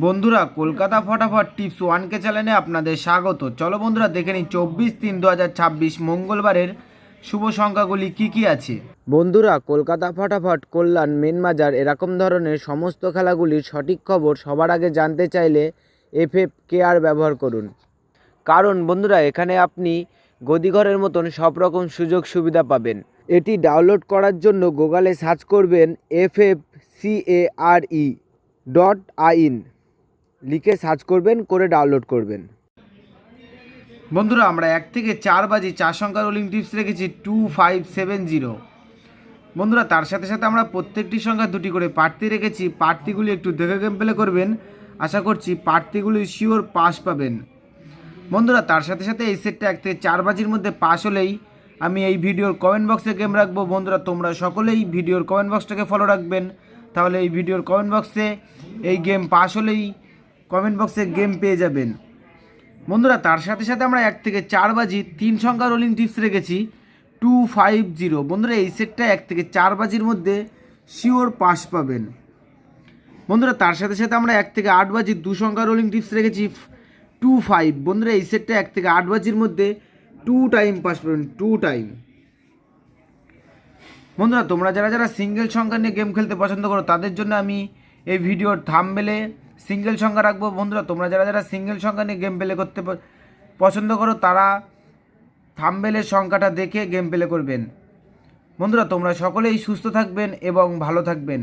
বন্ধুরা, কলকাতা ফটাফট টিপস ওয়ানকে চ্যানেলে আপনাদের স্বাগত। চলো বন্ধুরা দেখে নিই 24/3/2026 মঙ্গলবারের শুভ সংখ্যাগুলি কি কি আছে। বন্ধুরা, কলকাতা ফটাফট, কল্যাণ, মেন বাজার এরকম ধরনের সমস্ত খেলাগুলির সঠিক খবর সবার আগে জানতে চাইলে FFKR ব্যবহার করুন। কারণ বন্ধুরা, এখানে আপনি গদিঘরের মতন সব রকম সুযোগ সুবিধা পাবেন। এটি ডাউনলোড করার জন্য গুগলে সার্চ করবেন FFCARE.in, লিখে সার্চ করবেন, করে ডাউনলোড করবেন। বন্ধুরা, আমরা 1 থেকে 4 বাজি 4 সংখ্যার রোলিং টিপস রেখেছি 2570। বন্ধুরা, তার সাথে সাথে আমরা প্রত্যেকটি সংখ্যা দুটি করে প্রার্থী রেখেছি। প্রার্থীগুলি একটু দেখে গেম প্লে করবেন, আশা করছি প্রার্থীগুলি শিওর পাস পাবেন। বন্ধুরা, তার সাথে সাথে এই সেটটা 1 থেকে 4 বাজির মধ্যে পাস হলেই আমি এই ভিডিওর কমেন্ট বক্সে গেম রাখবো। বন্ধুরা, তোমরা সকলেই ভিডিওর কমেন্ট বক্সটাকে ফলো রাখবেন, তাহলে এই ভিডিওর কমেন্ট বক্সে এই গেম পাস হলেই কমেন্ট বক্সে গেম পেয়ে যাবেন। বন্ধুরা, তার সাথে সাথে আমরা 1 থেকে 4 বাজি 3 সংখ্যা রোলিং টিপস রেখেছি 250। বন্ধুরা, এই সেটটা 1 থেকে 4 বাজির মধ্যে শিওর পাস পাবেন। বন্ধুরা, তার সাথে সাথে আমরা 1 থেকে 8 বাজি 2 সংখ্যা রোলিং টিপস রেখেছি 25। বন্ধুরা, এই সেটটা 1 থেকে 8 বাজির মধ্যে 2 টাইম পাস পাবেন, 2 টাইম। বন্ধুরা, তোমরা যারা যারা সিঙ্গেল সংখ্যা নিয়ে গেম খেলতে পছন্দ করো তাদের জন্য আমি এই ভিডিওর থাম্বনেলে সিঙ্গেল সংখ্যা রাখবো। বন্ধুরা, তোমরা যারা যারা সিঙ্গেল সংখ্যা নিয়ে গেম প্লে করতে পছন্দ করো তারা থাম্বনেলের সংখ্যাটা দেখে গেম প্লে করবেন। বন্ধুরা, তোমরা সকলেই সুস্থ থাকবেন এবং ভালো থাকবেন।